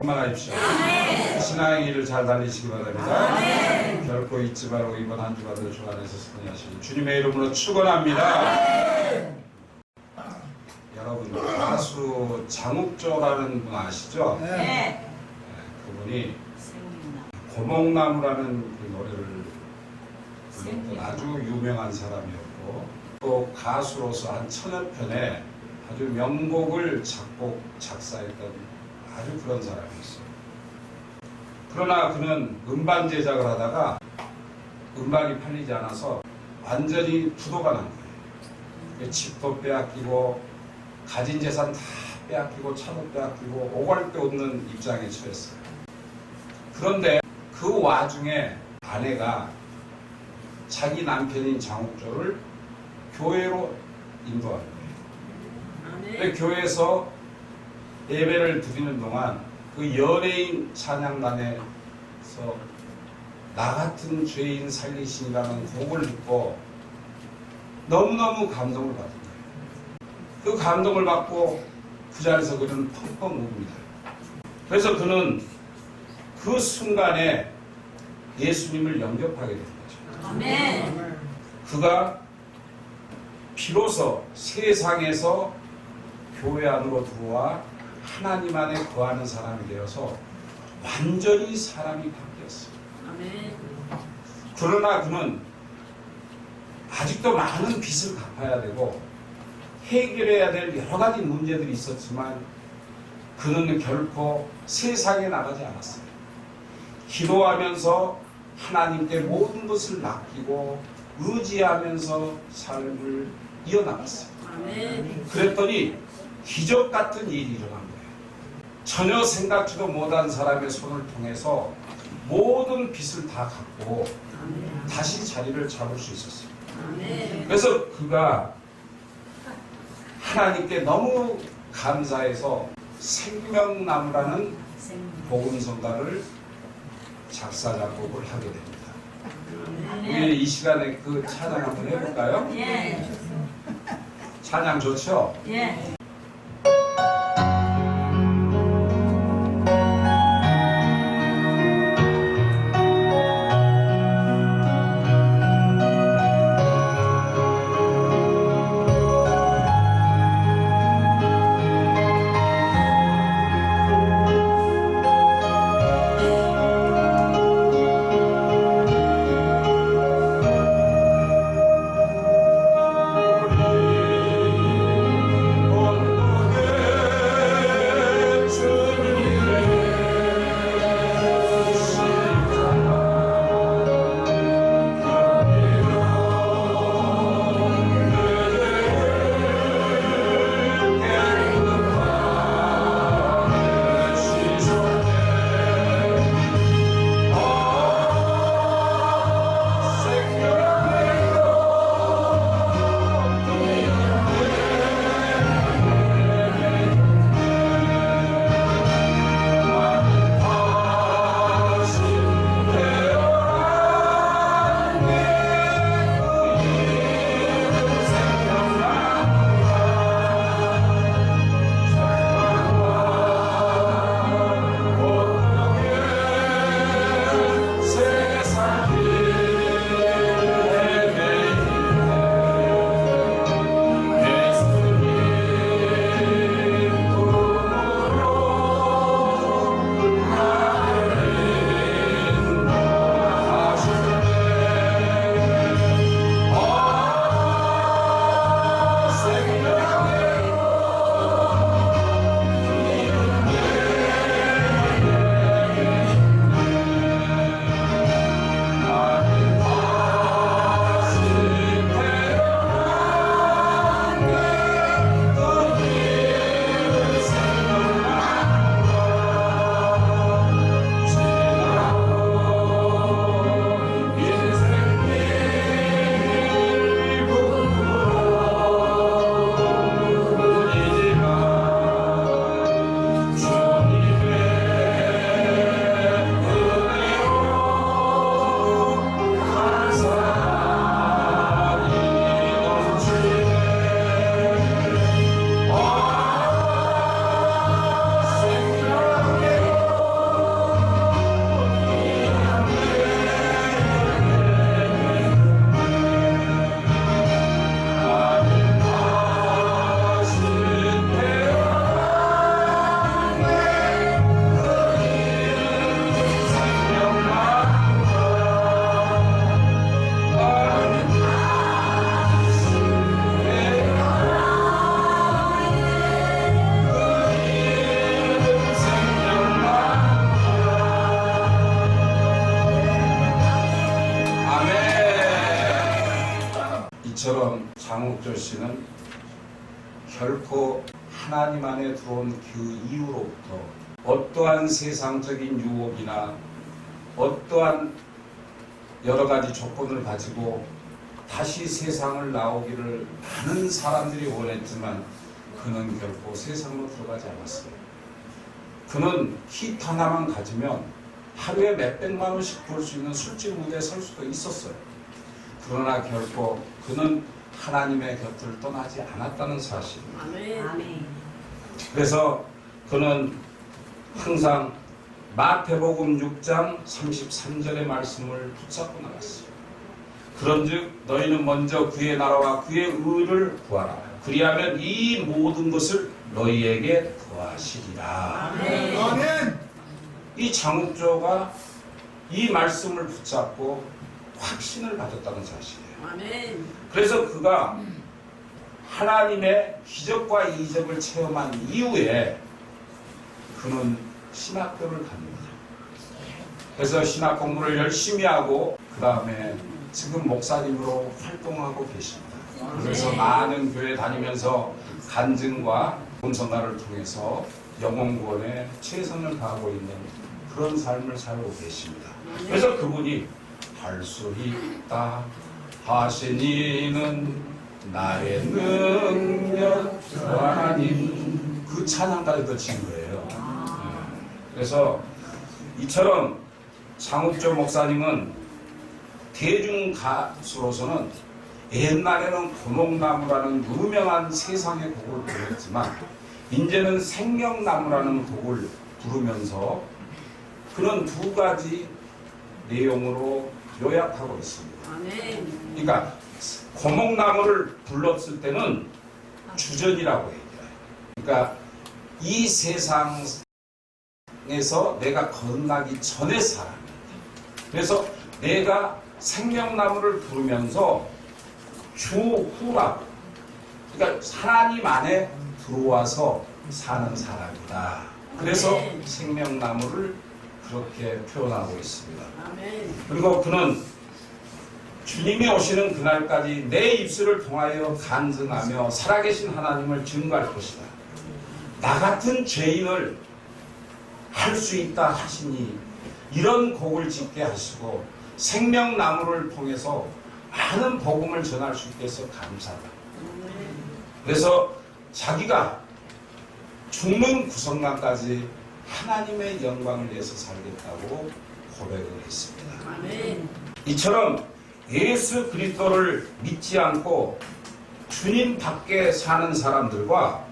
만하십시오. 신앙의 길을 잘 달리시기 바랍니다. 결코 잊지 말고 이번 한 주간도 주 안에서 승리하시기 주님의 이름으로 축원합니다. 여러분, 가수 장욱조라는 분 아시죠? 네. 그분이 고목나무라는 그 노래를 불렀던 아주 유명한 사람이었고, 또 가수로서 한 1000여 편의 아주 명곡을 작곡, 작사했던 아주 그런 사람이었어요. 그러나 그는 음반 제작을 하다가 음반이 팔리지 않아서 완전히 부도가 난 거예요. 집도 빼앗기고 가진 재산 다 빼앗기고 차도 빼앗기고 오갈 데 없는 입장에 처했어요. 그런데 그 와중에 아내가 자기 남편인 장욱조를 교회로 인도한 거예요. 교회에서 예배를 드리는 동안 그 연예인 찬양단에서 나 같은 죄인 살리신이라는 곡을 듣고 너무너무 감동을 받은 거예요. 그 감동을 받고 그 자리에서 그는 펑펑 웁니다. 그래서 그는 그 순간에 예수님을 영접하게 된 거죠. 아멘. 그가 비로소 세상에서 교회 안으로 들어와 하나님 안에 거하는 사람이 되어서 완전히 사람이 바뀌었어요. 아멘. 그러나 그는 아직도 많은 빚을 갚아야 되고 해결해야 될 여러 가지 문제들이 있었지만 그는 결코 세상에 나가지 않았어요. 기도하면서 하나님께 모든 것을 맡기고 의지하면서 삶을 이어나갔어요. 아멘. 그랬더니 기적 같은 일이 일어난 거예요. 전혀 생각지도 못한 사람의 손을 통해서 모든 빚을 다 갚고 다시 자리를 잡을 수 있었어요. 아멘. 그래서 그가 하나님께 너무 감사해서 생명나무라는 복음성가를 작사 작곡을 하게 됩니다. 우리 이 시간에 그 찬양 한번 해볼까요? 예. 찬양 좋죠? 예. 온 오시는 결코 하나님 안에 들어온 그 이후로부터 어떠한 세상적인 유혹이나 어떠한 여러 가지 조건을 가지고 다시 세상을 나오기를 많은 사람들이 원했지만 그는 결코 세상으로 들어가지 않았어요. 그는 킷 하나만 가지면 하루에 몇백만 원씩 벌 수 있는 술집 무대에 설 수도 있었어요. 그러나 결코 그는 하나님의 곁을 떠나지 않았다는 사실. 아멘. 그래서 그는 항상 마태복음 6장 33절의 말씀을 붙잡고 나갔어요. 그런즉 너희는 먼저 그의 나라와 그의 의를 구하라. 그리하면 이 모든 것을 너희에게 더하시리라. 아멘. 이 장욱조가 이 말씀을 붙잡고 확신을 가졌다는 사실이에요. 아멘. 그래서 그가 하나님의 기적과 이적을 체험한 이후에 그는 신학교를 갑니다. 그래서 신학 공부를 열심히 하고 그 다음에 지금 목사님으로 활동하고 계십니다. 그래서 많은 교회 다니면서 간증과 본성가를 통해서 영혼구원에 최선을 다하고 있는 그런 삶을 살고 계십니다. 그래서 그분이 할 수 있다 하신 이는 나의 능력 하나님 그 찬양까지도 친 거예요. 그래서 이처럼 장욱조 목사님은 대중 가수로서는 옛날에는 고목나무라는 유명한 세상의 곡을 부르었지만 이제는 생명나무라는 곡을 부르면서 그는 두 가지 내용으로 요약하고 있습니다. 아멘. 그러니까 고목나무를 불렀을 때는 주전이라고 얘기해요. 그러니까 이 세상에서 내가 거듭나기 전에 살아갑니다. 그래서 내가 생명나무를 부르면서 주후라고, 그러니까 하나님 안에 들어와서 사는 사람이다. 그래서 생명나무를 그렇게 표현하고 있습니다. 아멘. 그리고 그는 주님이 오시는 그날까지 내 입술을 통하여 간증하며 살아계신 하나님을 증거할 것이다. 나 같은 죄인을 할 수 있다 하시니 이런 곡을 짓게 하시고 생명나무를 통해서 많은 복음을 전할 수 있게 해서 감사하다. 그래서 자기가 죽는 구성만까지 하나님의 영광을 위해서 살겠다고 고백을 했습니다. 아멘. 이처럼 예수 그리스도를 믿지 않고 주님 밖에 사는 사람들과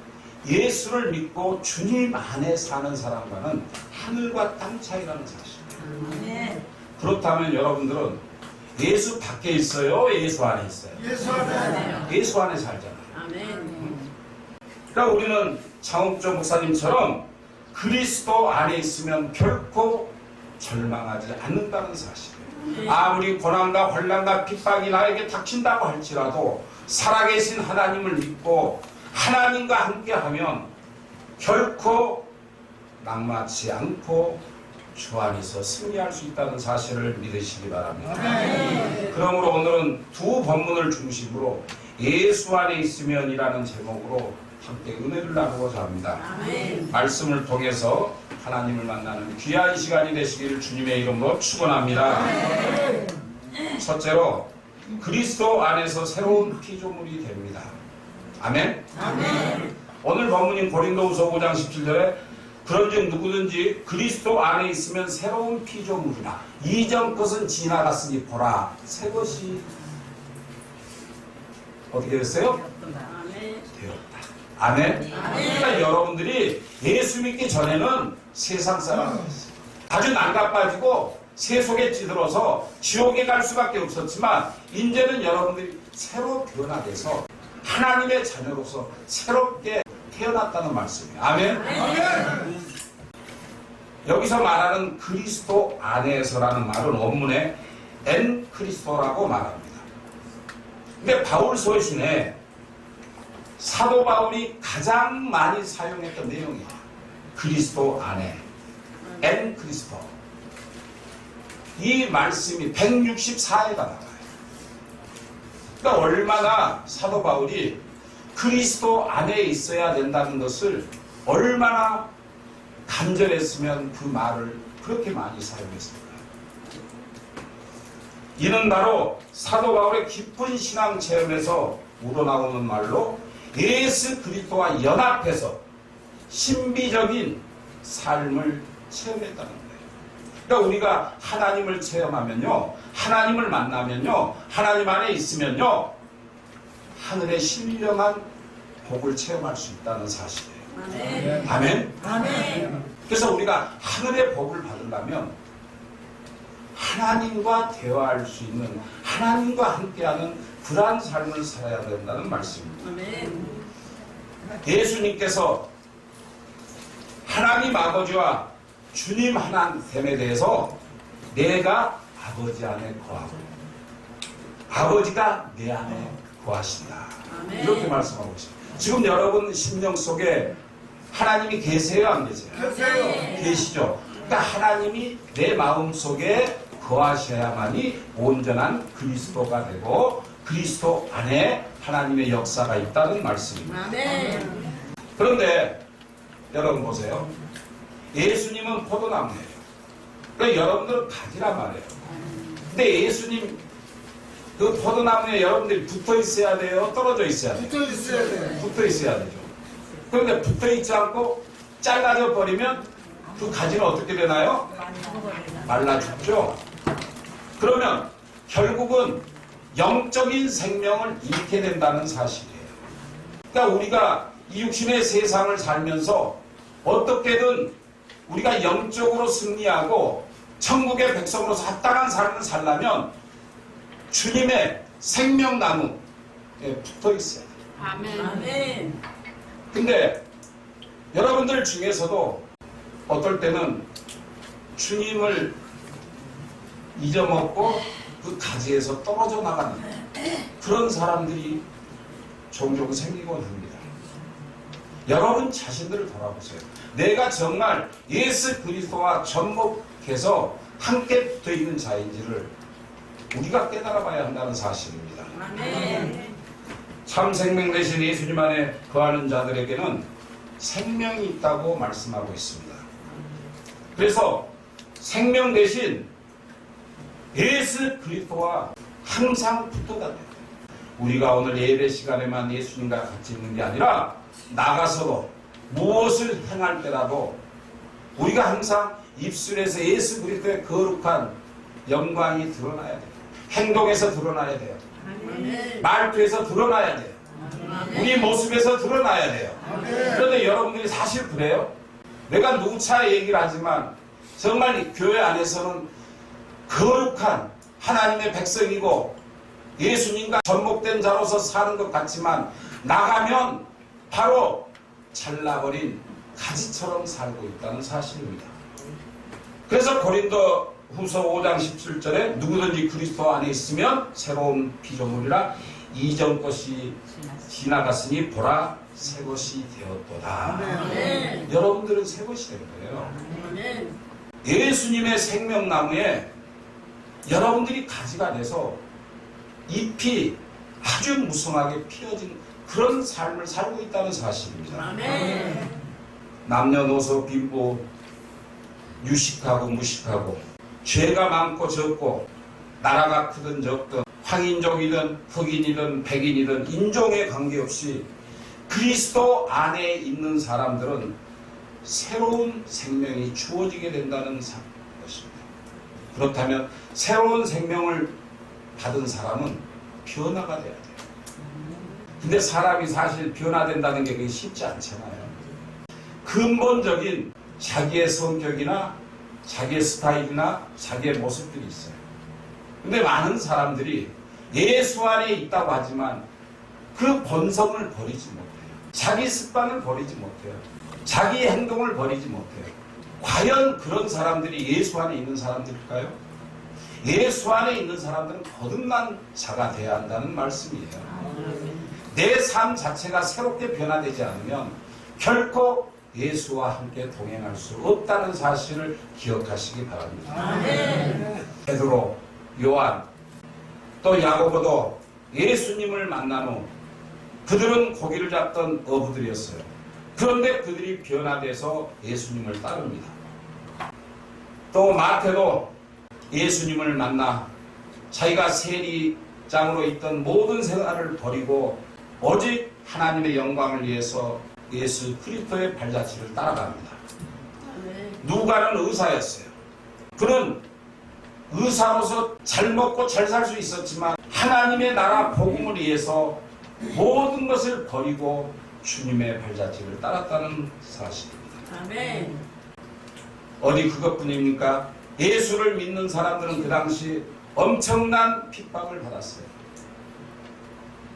예수를 믿고 주님 안에 사는 사람과는 하늘과 땅 차이라는 사실입니다. 아멘. 그렇다면 여러분들은 예수 밖에 있어요? 예수 안에 있어요? 예수 안에 살잖아요. 아멘. 그러니까 우리는 장욱조 목사님처럼 그리스도 안에 있으면 결코 절망하지 않는다는 사실이에요. 아무리 고난과 환난과 핍박이 나에게 닥친다고 할지라도 살아계신 하나님을 믿고 하나님과 함께하면 결코 낙마치 않고 주 안에서 승리할 수 있다는 사실을 믿으시기 바랍니다. 그러므로 오늘은 두 본문을 중심으로 예수 안에 있으면이라는 제목으로 함께 은혜를 나누고자 합니다. 아멘. 말씀을 통해서 하나님을 만나는 귀한 시간이 되시기를 주님의 이름으로 축원합니다. 첫째로 그리스도 안에서 새로운 피조물이 됩니다. 아멘. 아멘. 오늘 본문인 고린도후서 5장 17절에 그런즉 누구든지 그리스도 안에 있으면 새로운 피조물이나 이전 것은 지나갔으니 보라 새 것이 어떻게 됐어요? 아멘. 되었다. 아멘. 그러니까 여러분들이 예수 믿기 전에는 세상 사람이었어요. 아주 난가빠지고 세속에 찌들어서 지옥에 갈 수밖에 없었지만 이제는 여러분들이 새로 변화돼서 하나님의 자녀로서 새롭게 태어났다는 말씀이에요. 아멘. 여기서 말하는 그리스도 안에서라는 말은 원문에 엔 크리스토라고 말합니다. 근데 바울 서신에 사도 바울이 가장 많이 사용했던 내용이에요. 그리스도 안에 엔 크리스토. 이 말씀이 164회가 나와요. 그러니까 얼마나 사도 바울이 그리스도 안에 있어야 된다는 것을 얼마나 간절했으면 그 말을 그렇게 많이 사용했을까. 이는 바로 사도 바울의 깊은 신앙 체험에서 우러나오는 말로 예수 그리스도와 연합해서 신비적인 삶을 체험했다는 거예요. 그러니까 우리가 하나님을 체험하면요, 하나님을 만나면요, 하나님 안에 있으면요, 하늘의 신령한 복을 체험할 수 있다는 사실이에요. 아멘. 아멘? 아멘. 그래서 우리가 하늘의 복을 받으려면 하나님과 대화할 수 있는, 하나님과 함께하는 그러한 삶을 살아야 된다는 말씀입니다. 아멘. 예수님께서 하나님 아버지와 주님 하나됨에 대해서 내가 아버지 안에 거하고 아버지가 내 안에 거하신다. 아멘. 이렇게 말씀하고 있습니다. 지금 여러분 심령 속에 하나님이 계세요, 안 계세요? 계세요. 계시죠. 그러니까 하나님이 내 마음 속에 거하셔야만이 온전한 그리스도가 되고 그리스도 안에 하나님의 역사가 있다는 말씀입니다. 아멘. 그런데 여러분 보세요. 예수님은 포도나무예요. 그러니까 여러분들은 가지란 말이에요. 근데 예수님 그 포도나무에 여러분들이 붙어 있어야 돼요? 떨어져 있어야 돼요? 붙어 있어야 돼. 붙어 있어야 되죠. 그런데 붙어 있지 않고 잘라져 버리면 그 가지는 어떻게 되나요? 말라 죽죠. 그러면 결국은 영적인 생명을 잃게 된다는 사실이에요. 그러니까 우리가 이 육신의 세상을 살면서 어떻게든 우리가 영적으로 승리하고 천국의 백성으로서 합당한 삶을 살려면 주님의 생명나무에 붙어 있어야 돼요. 아멘. 아멘. 근데 여러분들 중에서도 어떨 때는 주님을 잊어먹고 그 가지에서 떨어져 나가는 그런 사람들이 종종 생기곤 합니다. 여러분 자신들을 돌아보세요. 내가 정말 예수 그리스도와 접목해서 함께 붙어 있는 자인지를 우리가 깨달아 봐야 한다는 사실입니다. 아멘. 참 생명 대신 예수님 안에 거하는 자들에게는 생명이 있다고 말씀하고 있습니다. 그래서 생명 대신 예수 그리스도와 항상 붙어 다녀야 돼요. 우리가 오늘 예배 시간에만 예수님과 같이 있는 게 아니라 나가서도 무엇을 행할 때라도 우리가 항상 입술에서 예수 그리스도의 거룩한 영광이 드러나야 돼요. 행동에서 드러나야 돼요. 아멘. 말투에서 드러나야 돼요. 우리 모습에서 드러나야 돼요. 그런데 여러분들이 사실 그래요? 내가 누차 얘기를 하지만 정말 교회 안에서는 거룩한 하나님의 백성이고 예수님과 접목된 자로서 사는 것 같지만 나가면 바로 잘라버린 가지처럼 살고 있다는 사실입니다. 그래서 고린도 후서 5장 17절에 누구든지 그리스도 안에 있으면 새로운 피조물이라 이전 것이 지나갔으니 보라 새 것이 되었도다. 아멘. 여러분들은 새 것이 된 거예요. 아멘. 예수님의 생명나무에 여러분들이 가지가 돼서 잎이 아주 무성하게 피어진 그런 삶을 살고 있다는 사실입니다. 아멘. 남녀노소 빈부 유식하고 무식하고 죄가 많고 적고 나라가 크든 적든 황인족이든 흑인이든 백인이든 인종에 관계없이 그리스도 안에 있는 사람들은 새로운 생명이 주어지게 된다는 것입니다. 그렇다면 새로운 생명을 받은 사람은 변화가 돼야 돼요. 근데 사람이 사실 변화된다는 게 그게 쉽지 않잖아요. 근본적인 자기의 성격이나 자기의 스타일이나 자기의 모습들이 있어요. 근데 많은 사람들이 예수 안에 있다고 하지만 그 본성을 버리지 못해요. 자기 습관을 버리지 못해요. 자기 행동을 버리지 못해요. 과연 그런 사람들이 예수 안에 있는 사람들일까요? 예수 안에 있는 사람들은 거듭난 자가 되어야 한다는 말씀이에요. 내 삶 자체가 새롭게 변화되지 않으면 결코 예수와 함께 동행할 수 없다는 사실을 기억하시기 바랍니다. 베드로, 요한, 또 야고보도 예수님을 만난 후 그들은 고기를 잡던 어부들이었어요. 그런데 그들이 변화돼서 예수님을 따릅니다. 또 마태도 예수님을 만나 자기가 세리장으로 있던 모든 생활을 버리고 오직 하나님의 영광을 위해서 예수 그리스도의 발자취를 따라갑니다. 누가는 의사였어요. 그는 의사로서 잘 먹고 잘 살 수 있었지만 하나님의 나라 복음을 위해서 모든 것을 버리고 주님의 발자취를 따랐다는 사실입니다. 아멘. 어디 그것뿐입니까? 예수를 믿는 사람들은 그 당시 엄청난 핍박을 받았어요.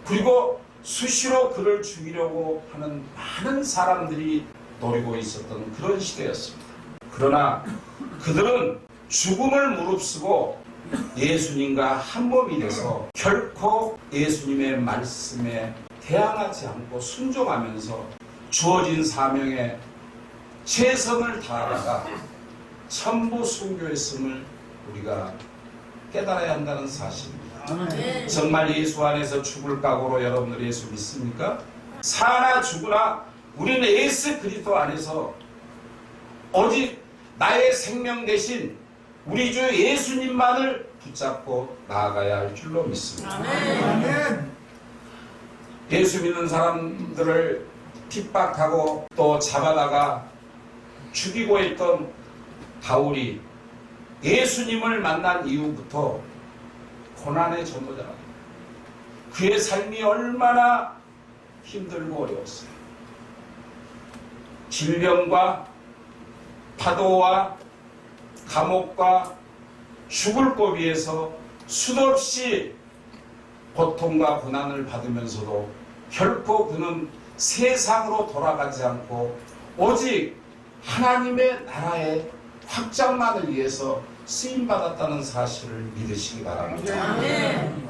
그리고 수시로 그를 죽이려고 하는 많은 사람들이 노리고 있었던 그런 시대였습니다. 그러나 그들은 죽음을 무릅쓰고 예수님과 한 몸이 돼서 결코 예수님의 말씀에 대항하지 않고 순종하면서 주어진 사명에 최선을 다하다가 전부 순교했음을 우리가 깨달아야 한다는 사실입니다. 아멘. 정말 예수 안에서 죽을 각오로 여러분들 예수 믿습니까? 사나 죽으나 우리는 예수 그리스도 안에서 오직 나의 생명 대신 우리 주 예수님만을 붙잡고 나아가야 할 줄로 믿습니다. 아멘. 예수 믿는 사람들을 핍박하고 또 잡아다가 죽이고 했던 바울이 예수님을 만난 이후부터 고난의 전도자가 됩니다. 그의 삶이 얼마나 힘들고 어려웠어요. 질병과 파도와 감옥과 죽을 고비에서 수없이 고통과 고난을 받으면서도 결코 그는 세상으로 돌아가지 않고 오직 하나님의 나라의 확장만을 위해서 쓰임받았다는 사실을 믿으시기 바랍니다. 아멘.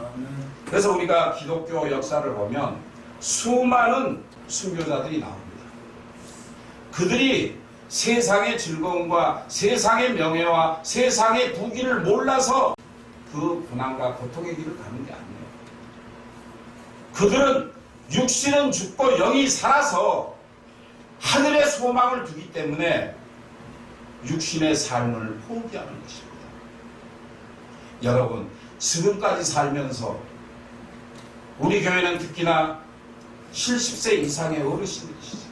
그래서 우리가 기독교 역사를 보면 수많은 순교자들이 나옵니다. 그들이 세상의 즐거움과 세상의 명예와 세상의 부귀를 몰라서 그 고난과 고통의 길을 가는 게 아니에요. 그들은 육신은 죽고 영이 살아서 하늘의 소망을 두기 때문에 육신의 삶을 포기하는 것입니다. 여러분, 지금까지 살면서 우리 교회는 특히나 70세 이상의 어르신들이시죠.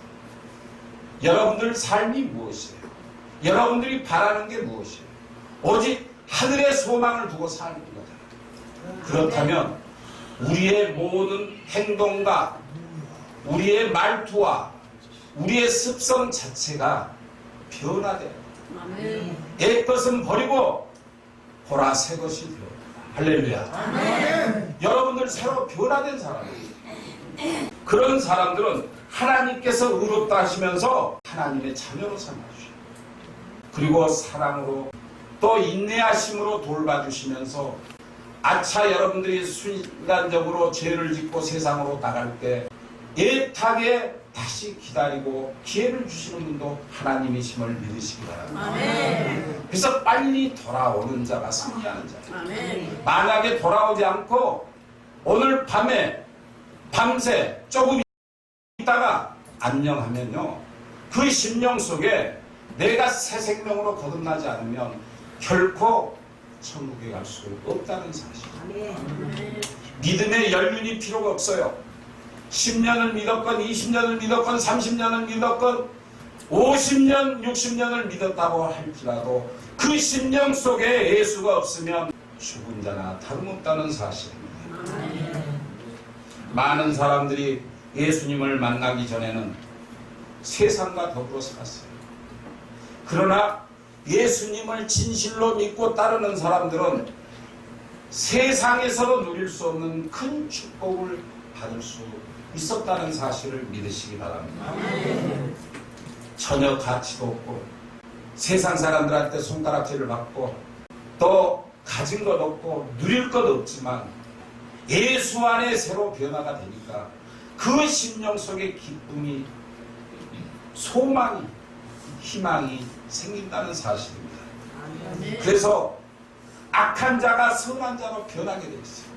여러분들 삶이 무엇이에요? 여러분들이 바라는 게 무엇이에요? 오직 하늘의 소망을 두고 사는 거잖아요. 그렇다면 우리의 모든 행동과 우리의 말투와 우리의 습성 자체가 변화돼요. 아멘. 옛 것은 버리고 보라 새 것이 되어. 할렐루야. 아멘. 여러분들 새로 변화된 사람이에요. 그런 사람들은 하나님께서 의롭다 하시면서 하나님의 자녀로 삼아주셔요. 그리고 사랑으로 또 인내하심으로 돌봐주시면서 아차 여러분들이 순간적으로 죄를 짓고 세상으로 나갈 때 애타게 다시 기다리고 기회를 주시는 분도 하나님이심을 믿으시기 바랍니다. 아멘. 그래서 빨리 돌아오는 자가 승리하는 자예요. 아멘. 만약에 돌아오지 않고 오늘 밤새 조금 있다가 안녕하면요, 그 심령 속에 내가 새 생명으로 거듭나지 않으면 결코 천국에 갈 수 없다는 사실. 아멘. 믿음의 연륜이 필요가 없어요. 10년을 믿었건 20년을 믿었건 30년을 믿었건 50년 60년을 믿었다고 할지라도 그 심령 속에 예수가 없으면 죽은 자나 다름없다는 사실입니다. 많은 사람들이 예수님을 만나기 전에는 세상과 더불어 살았어요. 그러나 예수님을 진실로 믿고 따르는 사람들은 세상에서도 누릴 수 없는 큰 축복을 받을 수 있었다는 사실을 믿으시기 바랍니다. 전혀 가치도 없고 세상 사람들한테 손가락질을 받고 또 가진 것 없고 누릴 것 없지만 예수 안에 새로 변화가 되니까 그 심령 속에 기쁨이, 소망이, 희망이 생긴다는 사실입니다. 그래서 악한 자가 선한 자로 변하게 되어 있어요.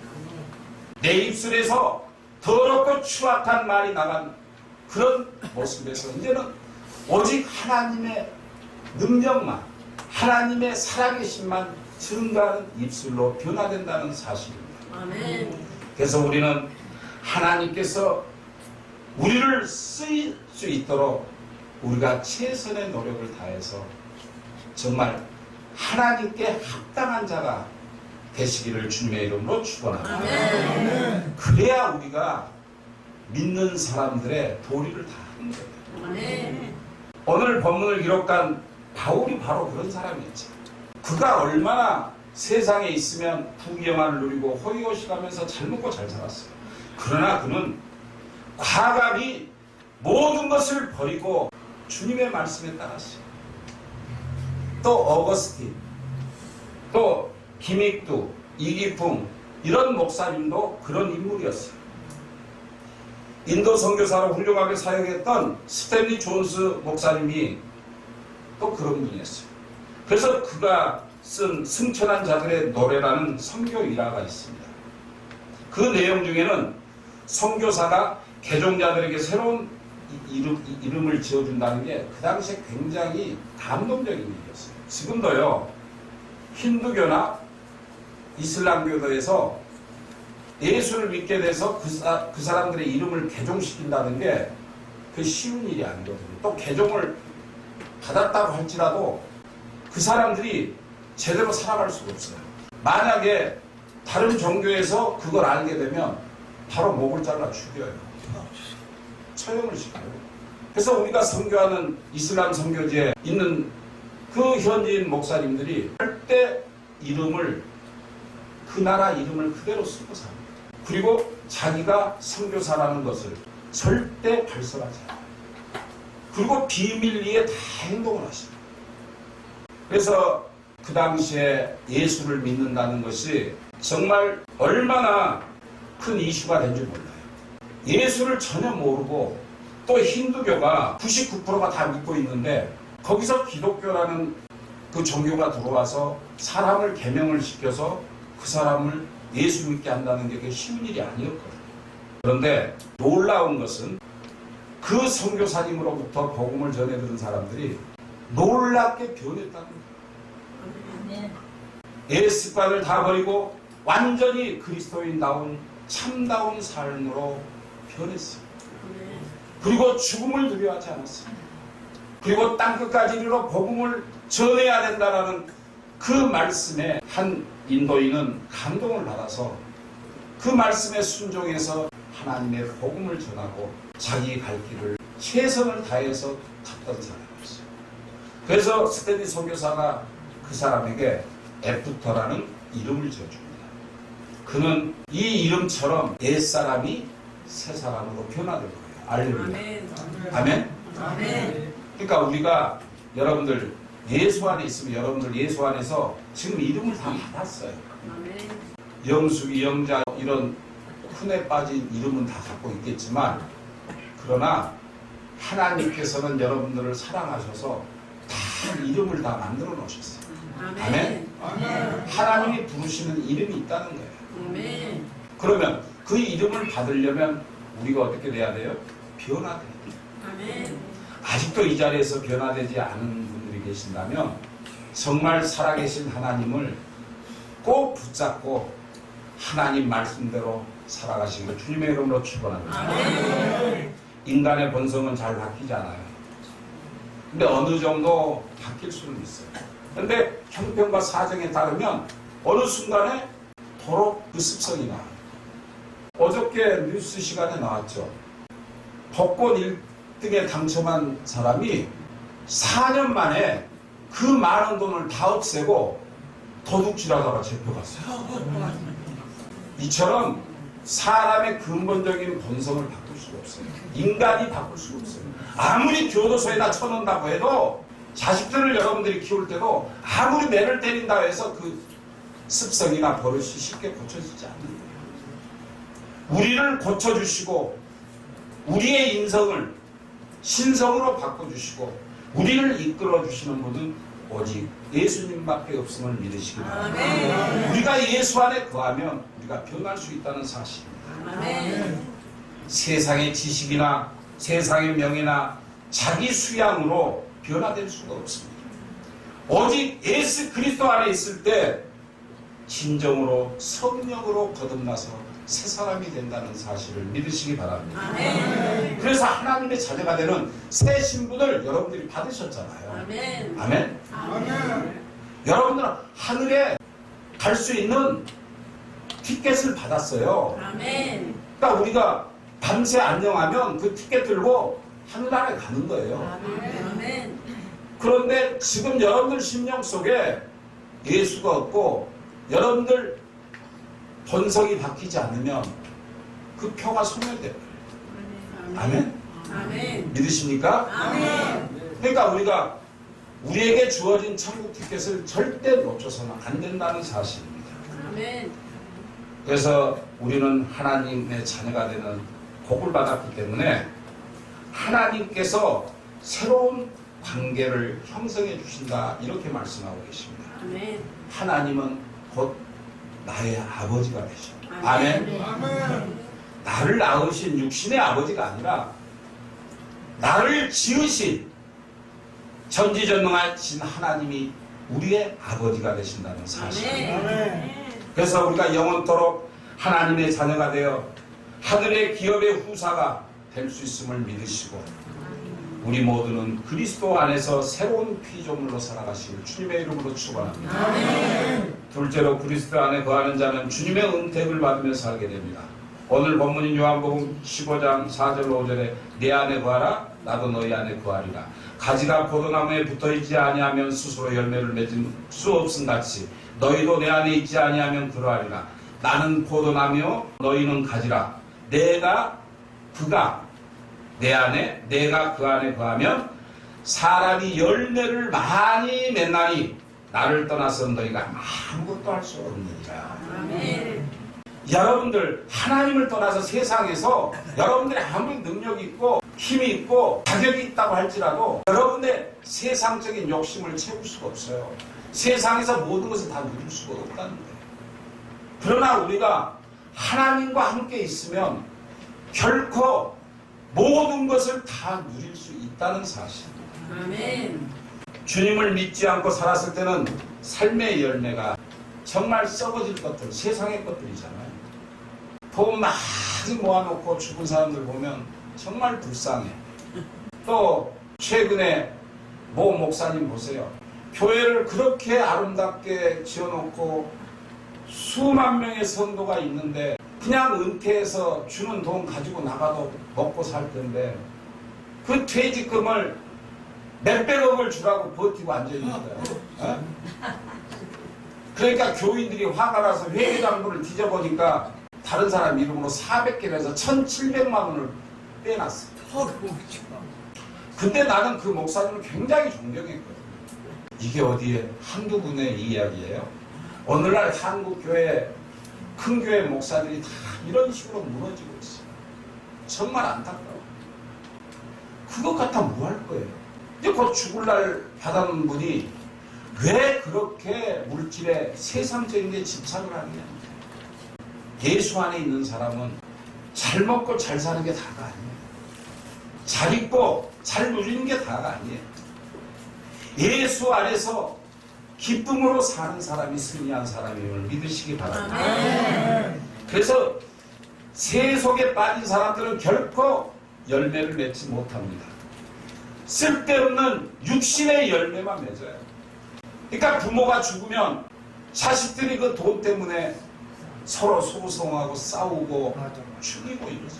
내 입술에서 더럽고 추악한 말이 나간 그런 모습에서 이제는 오직 하나님의 능력만, 하나님의 살아계심만 증거하는 입술로 변화된다는 사실입니다. 아멘. 그래서 우리는 하나님께서 우리를 쓰일 수 있도록 우리가 최선의 노력을 다해서 정말 하나님께 합당한 자가 되시기를 주님의 이름으로 축원합니다. 아멘. 그래야 우리가 믿는 사람들의 도리를 다 하는 거예요. 아멘. 오늘 본문을 기록한 바울이 바로 그런 사람이었죠. 그가 얼마나 세상에 있으면 부귀영화를 누리고 호의호식하면서 잘 먹고 잘 살았어요. 그러나 그는 과감히 모든 것을 버리고 주님의 말씀에 따랐어요. 또 어거스틴, 또 김익두, 이기풍 이런 목사님도 그런 인물이었어요. 인도 선교사로 훌륭하게 사역했던 스탠리 존스 목사님이 또 그런 분이었어요. 그래서 그가 쓴 승천한 자들의 노래라는 선교 일화가 있습니다. 그 내용 중에는 선교사가 개종자들에게 새로운 이름을 지어준다는 게 그 당시에 굉장히 감동적인 일이었어요. 지금도요, 힌두교나 이슬람교도에서 예수를 믿게 돼서 그 사람들의 이름을 개종시킨다는 게 그 쉬운 일이 아니거든요. 또 개종을 받았다고 할지라도 그 사람들이 제대로 살아갈 수가 없어요. 만약에 다른 종교에서 그걸 알게 되면 바로 목을 잘라 죽여요. 처형을 시켜요. 그래서 우리가 선교하는 이슬람 선교지에 있는 그 현지인 목사님들이 절대 이름을, 그 나라 이름을 그대로 쓰고 삽니다. 그리고 자기가 선교사라는 것을 절대 발설하지 않아요. 그리고 비밀리에 다 행동을 하십니다. 그래서 그 당시에 예수를 믿는다는 것이 정말 얼마나 큰 이슈가 된 줄 몰라요. 예수를 전혀 모르고 또 힌두교가 99%가 다 믿고 있는데 거기서 기독교라는 그 종교가 들어와서 사람을 계명을 시켜서 그 사람을 예수 믿게 한다는 게 그게 쉬운 일이 아니었거든요. 그런데 놀라운 것은 그 선교사님으로부터 복음을 전해 들은 사람들이 놀랍게 변했다는 거예요. 예습관을 다 버리고 완전히 그리스도인다운 참다운 삶으로 변했어요. 그리고 죽음을 두려워하지 않았어요. 그리고 땅끝까지 이르러 복음을 전해야 된다라는 그 말씀에 한 인도인은 감동을 받아서 그 말씀에 순종해서 하나님의 복음을 전하고 자기 갈 길을 최선을 다해서 갔던 사람이었어요. 그래서 스탠리 선교사가 그 사람에게 애프터라는 이름을 지어줍니다. 그는 이 이름처럼 옛사람이 새 사람으로 변화될 거예요. 알렐루야. 아멘. 아멘. 그러니까 우리가 여러분들 예수 안에 있으면 여러분들 예수 안에서 지금 이름을 다 받았어요. 아멘. 영숙이, 영자 이런 흔해 빠진 이름은 다 갖고 있겠지만 그러나 하나님께서는 여러분들을 사랑하셔서 다 이름을 다 만들어 놓으셨어요. 아멘. 아멘. 하나님이 부르시는 이름이 있다는 거예요. 아멘. 그러면 그 이름을 받으려면 우리가 어떻게 돼야 돼요? 변화돼야 돼요. 아멘. 아직도 이 자리에서 변화되지 않은 분들이 계신다면 정말 살아계신 하나님을 꼭 붙잡고 하나님 말씀대로 살아가시기를 주님의 이름으로 축원합니다. 아멘. 인간의 본성은 잘 바뀌지 않아요. 근데 어느 정도 바뀔 수는 있어요. 근데 형편과 사정에 따르면 어느 순간에 도로 그 습성이 나와요. 어저께 뉴스 시간에 나왔죠. 복권 1등에 당첨한 사람이 4년 만에 그 많은 돈을 다 없애고 도둑질하다가 잡혀갔어요. 이처럼 사람의 근본적인 본성을 바꿀 수가 없어요. 인간이 바꿀 수가 없어요. 아무리 교도소에다 쳐놓는다고 해도 자식들을 여러분들이 키울 때도 아무리 매를 때린다고 해서 그 습성이나 버릇이 쉽게 고쳐지지 않는 거예요. 우리를 고쳐주시고 우리의 인성을 신성으로 바꿔주시고 우리를 이끌어주시는 분은 오직 예수님밖에 없음을 믿으시기 바랍니다. 아멘. 우리가 예수 안에 거하면 우리가 변할 수 있다는 사실입니다. 아멘. 세상의 지식이나 세상의 명예나 자기 수양으로 변화될 수가 없습니다. 오직 예수 그리스도 안에 있을 때 진정으로 성령으로 거듭나서 새 사람이 된다는 사실을 믿으시기 바랍니다. 아멘. 그래서 하나님의 자녀가 되는 새 신분을 여러분들이 받으셨잖아요. 아멘. 아멘. 아멘. 여러분들은 하늘에 갈 수 있는 티켓을 받았어요. 아멘. 그러니까 우리가 밤새 안녕하면 그 티켓 들고 하늘나라에 가는 거예요. 아멘. 그런데 지금 여러분들 심령 속에 예수가 없고 여러분들 본성이 바뀌지 않으면 그 표가 소멸돼요. 아멘? 아멘. 믿으십니까? 아멘. 그러니까 우리가 우리에게 주어진 천국 티켓을 절대 놓쳐서는 안 된다는 사실입니다. 아멘. 그래서 우리는 하나님의 자녀가 되는 복을 받았기 때문에 하나님께서 새로운 관계를 형성해 주신다 이렇게 말씀하고 계십니다. 아멘. 하나님은 곧 나의 아버지가 되셔. 아멘. 아멘. 나를 낳으신 육신의 아버지가 아니라 나를 지으신 전지전능하신 하나님이 우리의 아버지가 되신다는 사실입니다. 아멘. 그래서 우리가 영원토록 하나님의 자녀가 되어 하늘의 기업의 후사가 될 수 있음을 믿으시고 우리 모두는 그리스도 안에서 새로운 피조물로 살아가시길 주님의 이름으로 축원합니다. 아멘. 둘째로 그리스도 안에 거하는 자는 주님의 은택을 받으며 살게 됩니다. 오늘 본문인 요한복음 15장 4절로 5절에 내 안에 거하라 나도 너희 안에 거하리라. 가지가 포도나무에 붙어있지 아니하면 스스로 열매를 맺을 수 없음 같이 너희도 내 안에 있지 아니하면 그러하리라. 나는 포도나무요 너희는 가지라. 그가 내 안에 내가 그 안에 거하면 사람이 열매를 많이 맺나니 나를 떠나서 너희가 아무것도 할 수 없느니라. 아멘. 여러분들 하나님을 떠나서 세상에서 여러분들이 아무리 능력이 있고 힘이 있고 자격이 있다고 할지라도 여러분의 세상적인 욕심을 채울 수가 없어요. 세상에서 모든 것을 다 누릴 수가 없다는 거예요. 그러나 우리가 하나님과 함께 있으면 결코 모든 것을 다 누릴 수 있다는 사실입니다. 아멘. 주님을 믿지 않고 살았을 때는 삶의 열매가 정말 썩어질 것들, 세상의 것들이잖아요. 돈 많이 모아놓고 죽은 사람들 보면 정말 불쌍해. 또 최근에 모 목사님 보세요. 교회를 그렇게 아름답게 지어놓고 수만 명의 성도가 있는데 그냥 은퇴해서 주는 돈 가지고 나가도 먹고 살 텐데 그 퇴직금을 몇백억을 주라고 버티고 앉아있는 거예요. 어? 그러니까 교인들이 화가 나서 회계장부를 뒤져보니까 다른 사람 이름으로 400개에서 1,700만 원을 빼놨어요. 근데 나는 그 목사님을 굉장히 존경했거든요. 이게 어디에 한두 분의 이야기예요. 오늘날 한국 교회 큰 교회 목사들이 다 이런 식으로 무너지고 있어요. 정말 안타까워. 그것 같아 뭐 할 거예요? 이제 곧 죽을 날 받아놓은 분이 왜 그렇게 물질에 세상적인 데 집착을 하느냐. 예수 안에 있는 사람은 잘 먹고 잘 사는 게 다가 아니에요. 잘 입고 잘 누리는 게 다가 아니에요. 예수 안에서 기쁨으로 사는 사람이 승리한 사람임을 믿으시기 바랍니다. 아멘. 그래서 세속에 빠진 사람들은 결코 열매를 맺지 못합니다. 쓸데없는 육신의 열매만 맺어요. 그러니까 부모가 죽으면 자식들이 그 돈 때문에 서로 소송하고 싸우고 죽이고 이러죠.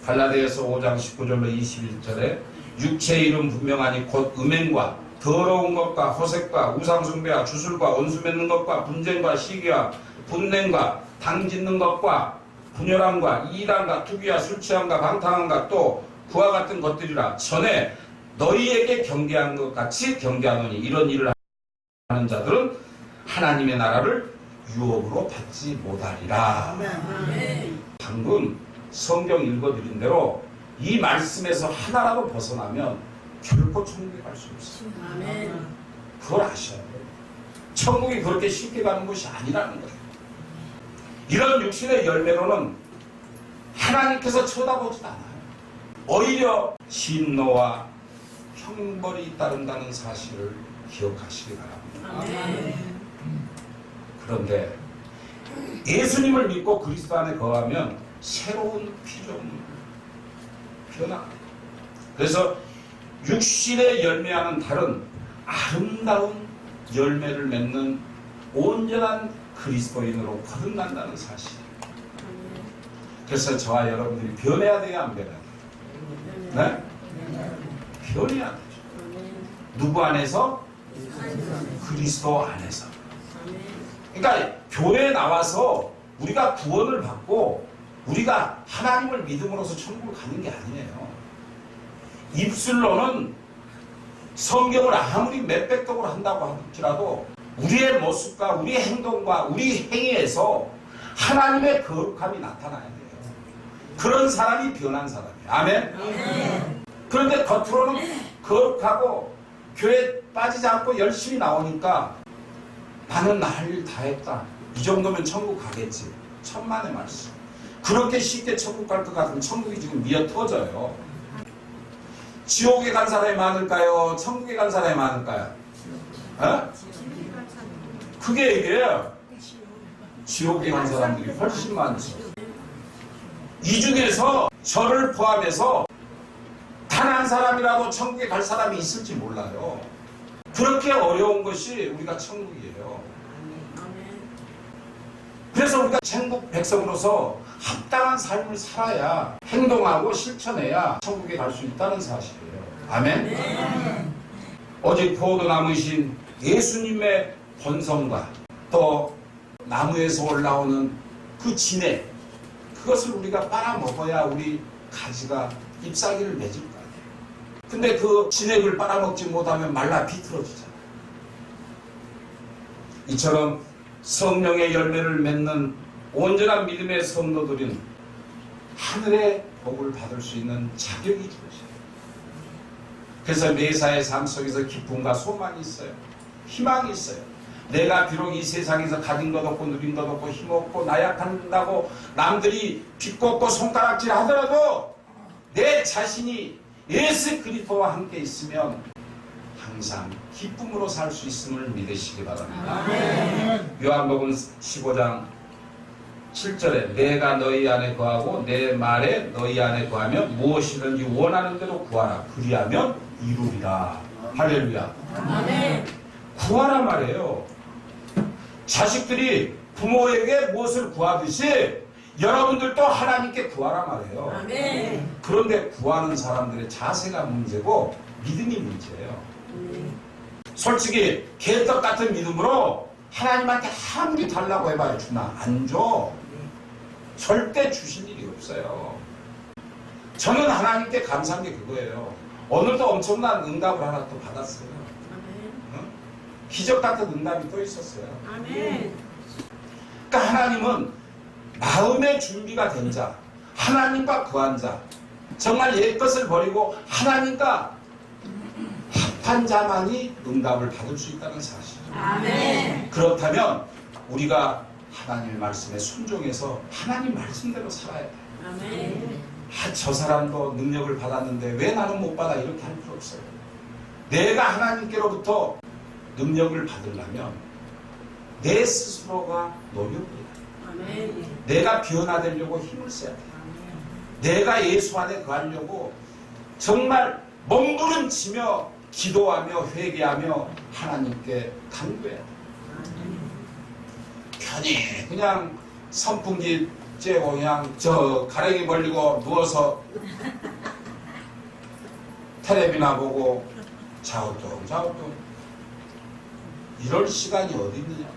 갈라디아서 5장 19절로 21절에 육체의 이름 분명하니 곧 음행과 더러운 것과 호색과 우상숭배와 주술과 원수 맺는 것과 분쟁과 시기와 분냉과 당짓는 것과 분열함과 이단과 투기와 술취함과 방탕함과 또 그와 같은 것들이라. 전에 너희에게 경계한 것 같이 경계하노니 이런 일을 하는 자들은 하나님의 나라를 유업으로 받지 못하리라. 아멘. 방금 성경 읽어드린 대로 이 말씀에서 하나라도 벗어나면 결코 천국에 갈 수 없어요. 아멘. 그걸 아셔야 돼요. 천국이 그렇게 쉽게 가는 것이 아니라는 거예요. 이런 육신의 열매로는 하나님께서 쳐다보지도 않아요. 오히려 진노와 형벌이 따른다는 사실을 기억하시기 바랍니다. 아멘. 그런데 예수님을 믿고 그리스도 안에 거하면 새로운 피조물, 변화. 그래서 육신의 열매와는 다른 아름다운 열매를 맺는 온전한 그리스도인으로 거듭난다는 사실. 그래서 저와 여러분들이 변해야 돼요, 안 변해야 돼요? 네? 변해야 되죠. 누구 안에서? 그리스도 안에서. 그러니까 교회에 나와서 우리가 구원을 받고 우리가 하나님을 믿음으로써 천국을 가는 게 아니에요. 입술로는 성경을 아무리 몇백 독을 한다고 할지라도 우리의 모습과 우리의 행동과 우리 행위에서 하나님의 거룩함이 나타나야 돼요. 그런 사람이 변한 사람이에요. 아멘? 그런데 겉으로는 거룩하고 교회에 빠지지 않고 열심히 나오니까 나는 할 일 다 했다. 이 정도면 천국 가겠지. 천만의 말씀. 그렇게 쉽게 천국 갈 것 같으면 천국이 지금 미어 터져요. 지옥에 간 사람이 많을까요? 천국에 간 사람이 많을까요? 어? 그게 얘기예요. 지옥에 간 사람들이 훨씬 많죠. 이 중에서 저를 포함해서 단 한 사람이라도 천국에 갈 사람이 있을지 몰라요. 그렇게 어려운 것이 우리가 천국이에요. 그래서 우리가 천국 백성으로서 합당한 삶을 살아야 행동하고 실천해야 천국에 갈 수 있다는 사실이에요. 아멘? 오직 포도나무이신 예수님의 본성과 또 나무에서 올라오는 그 진액, 그것을 우리가 빨아먹어야 우리 가지가 잎사귀를 맺을 거 아니에요. 근데 그 진액을 빨아먹지 못하면 말라 비틀어지잖아요. 이처럼 성령의 열매를 맺는 온전한 믿음의 성도들은 하늘의 복을 받을 수 있는 자격이 주어져요. 그래서 매사의 삶 속에서 기쁨과 소망이 있어요. 희망이 있어요. 내가 비록 이 세상에서 가진 것 없고 누린 것 없고 힘없고 나약한다고 남들이 비꼬고 손가락질 하더라도 내 자신이 예수 그리스도와 함께 있으면 항상 기쁨으로 살 수 있음을 믿으시기 바랍니다. 요한복음 15장 7절에 내가 너희 안에 거하고 내 말에 너희 안에 거하면 무엇이든지 원하는 대로 구하라. 그리하면 이루리라. 할렐루야. 아멘. 구하라 말이에요. 자식들이 부모에게 무엇을 구하듯이 여러분들도 하나님께 구하라 말이에요. 아멘. 그런데 구하는 사람들의 자세가 문제고 믿음이 문제예요. 솔직히 개떡 같은 믿음으로 하나님한테 아무리 달라고 해봐요. 주나? 안 줘. 절대 주실 일이 없어요. 저는 하나님께 감사한 게 그거예요. 오늘도 엄청난 응답을 하나 또 받았어요. 응? 기적 같은 응답이 또 있었어요. 아멘. 그러니까 하나님은 마음의 준비가 된 자, 하나님과 구한 자, 정말 옛것을 버리고 하나님과 합한 자만이 응답을 받을 수 있다는 사실이죠. 아멘. 그렇다면 우리가 하나님의 말씀에 순종해서 하나님 말씀대로 살아야 돼요. 아멘. 저 사람도 능력을 받았는데 왜 나는 못 받아? 이렇게 할 필요 없어요. 내가 하나님께로부터 능력을 받으려면 내 스스로가 노력이에요. 아멘. 내가 변화되려고 힘을 써야 돼요. 내가 예수 안에 거하려고 정말 몸부림치며 기도하며 회개하며 하나님께 간구해야 돼요. 편히 그냥 선풍기 쬐고 그냥 저 가랭이 벌리고 누워서 텔레비나 보고 자우뚱 이럴 시간이 어디 있느냐.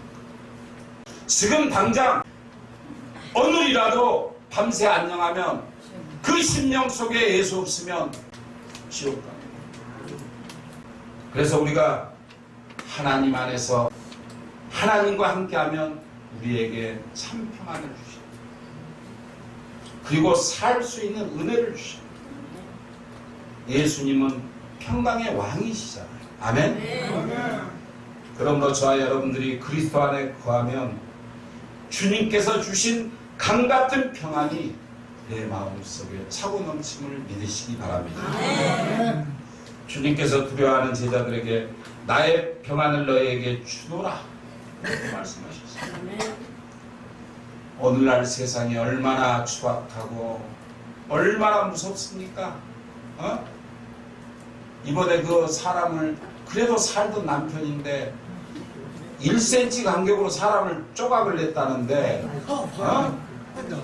지금 당장 오늘이라도 밤새 안녕하면 그 심령 속에 예수 없으면 지옥 갑니다. 그래서 우리가 하나님 안에서 하나님과 함께하면 우리에게 참 평안을 주십니다. 그리고 살 수 있는 은혜를 주십니다. 예수님은 평강의 왕이시잖아요. 아멘? 그러므로 저와 여러분들이 그리스도 안에 거하면 주님께서 주신 강같은 평안이 내 마음속에 차고 넘침을 믿으시기 바랍니다. 아멘. 주님께서 두려워하는 제자들에게 나의 평안을 너희에게 주노라 이렇게 말씀하셨어요. 아멘. 오늘날 세상이 얼마나 추악하고 얼마나 무섭습니까? 이번에 그 사람을 그래도 살던 남편인데 1cm 간격으로 사람을 조각을 냈다는데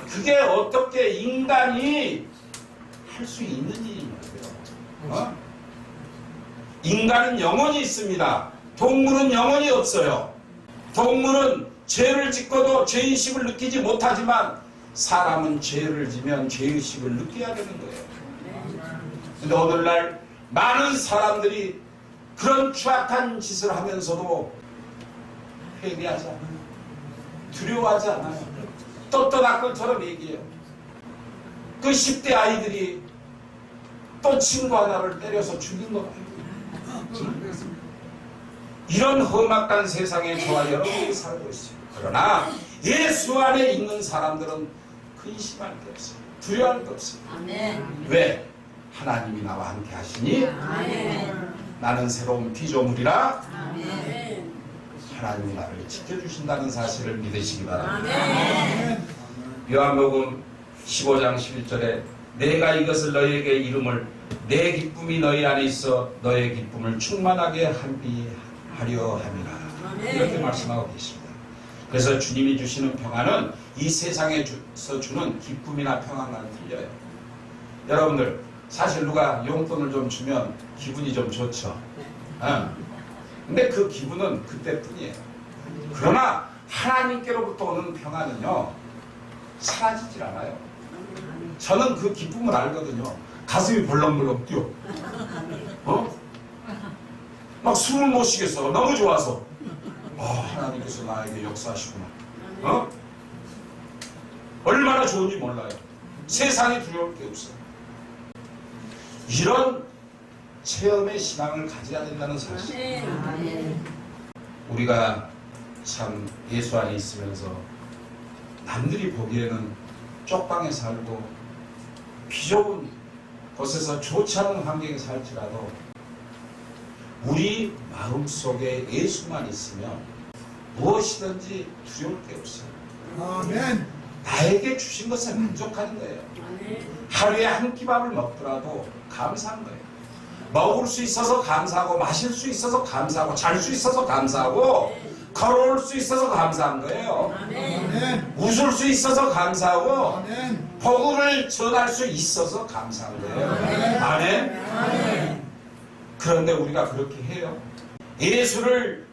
그게 어떻게 인간이 할 수 있는 일이냐고요. 인간은 영혼이 있습니다. 동물은 영혼이 없어요. 동물은 죄를 짓고도 죄의식을 느끼지 못하지만 사람은 죄를 지면 죄의식을 느껴야 되는 거예요. 근데 오늘날 많은 사람들이 그런 추악한 짓을 하면서도 회개하지 않아요. 두려워하지 않아요. 또또닥걸처럼 얘기해요. 그 10대 아이들이 또 친구 하나를 때려서 죽인 거 같아요. 이런 험악한 세상에 저와 여러분이 살고 있어요. 그러나 예수 안에 있는 사람들은 근심할 게 없어요. 두려워할 게 없어요. 아멘. 왜? 하나님이 나와 함께 하시니 아멘. 나는 새로운 피조물이라 아멘. 하나님이 나를 지켜주신다는 사실을 믿으시기 바랍니다. 아멘. 요한복음 15장 11절에 내가 이것을 너희에게 이름을 내 기쁨이 너희 안에 있어 너의 기쁨을 충만하게 하려 함이라 이렇게 말씀하고 계십니다. 그래서 주님이 주시는 평안은 이 세상에서 주는 기쁨이나 평안과는 틀려요. 여러분들 사실 누가 용돈을 좀 주면 기분이 좀 좋죠. 근데 그 기분은 그때뿐이에요. 그러나 하나님께로부터 오는 평안은요 사라지질 않아요. 저는 그 기쁨을 알거든요. 가슴이 벌렁벌렁 뛰어. 막 숨을 못 쉬겠어. 너무 좋아서. 하나님께서 나에게 역사하시구나. 얼마나 좋은지 몰라요. 세상에 두려울 게 없어요. 이런 체험의 신앙을 가져야 된다는 사실. 아멘. 우리가 참 예수 안에 있으면서 남들이 보기에는 쪽방에 살고 비좁은 곳에서 좋지 않은 환경에 살지라도 우리 마음속에 예수만 있으면 무엇이든지 두려울 게 없어요. 아멘. 나에게 주신 것에 만족하는 거예요. 아멘. 하루에 한 끼 밥을 먹더라도 감사한 거예요. 먹을 수 있어서 감사하고 마실 수 있어서 감사하고 잘 수 있어서 감사하고 걸어올 수 있어서 감사한 거예요. 아멘. 아멘. 웃을 수 있어서 감사하고 아멘. 복음을 전할 수 있어서 감사한 거예요. 아멘. 아멘. 그런데 우리가 그렇게 해요. 예수를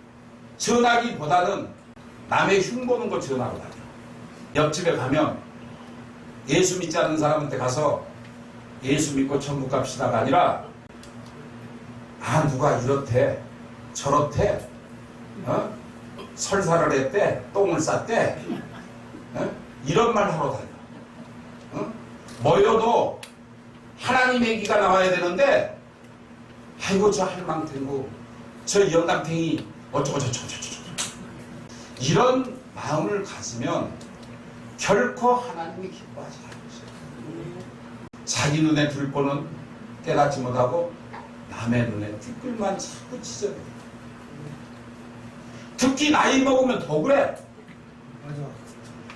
전하기보다는 남의 흉보는 거 전하고 다녀요. 옆집에 가면 예수 믿지 않는 사람한테 가서 예수 믿고 천국 갑시다가 아니라 누가 이렇대 저렇대 설사를 했대 똥을 쌌대 이런 말 하러 다녀. 모여도 하나님 얘기가 나와야 되는데 아이고 저 할망탱고 저 영감탱이 어쩌고 저쩌고 이런 마음을 가지면 결코 하나님이 기뻐하지 않으세요. 자기 눈에 들보는 깨닫지 못하고 남의 눈에 뒷글만 자꾸 찢어요. 특히 나이 먹으면 더 그래. 맞아.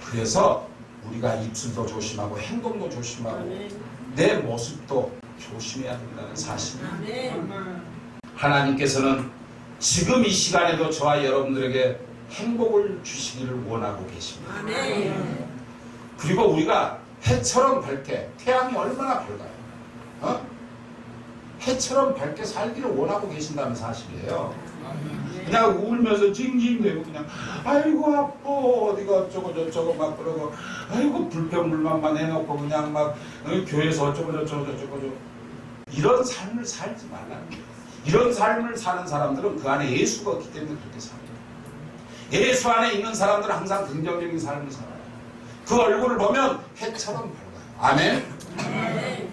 그래서 우리가 입술도 조심하고 행동도 조심하고 아멘. 내 모습도 조심해야 된다는 사실. 아멘. 하나님께서는 지금 이 시간에도 저와 여러분들에게 행복을 주시기를 원하고 계십니다. 아멘. 그리고 우리가 해처럼 밝게, 태양이 얼마나 밝아요. 해처럼 밝게 살기를 원하고 계신다는 사실이에요. 그냥 울면서 징징대고 그냥 아이고 아파 어디가 어쩌고 저쩌고 막 그러고 아이고 불평불만만 해놓고 그냥 막 교회에서 어쩌고 저쩌고 이런 삶을 살지 말라는 거예요. 이런 삶을 사는 사람들은 그 안에 예수가 없기 때문에 그렇게 살아요. 예수 안에 있는 사람들은 항상 긍정적인 삶을 살아요. 그 얼굴을 보면 해처럼 밝아요. 아멘? 아멘.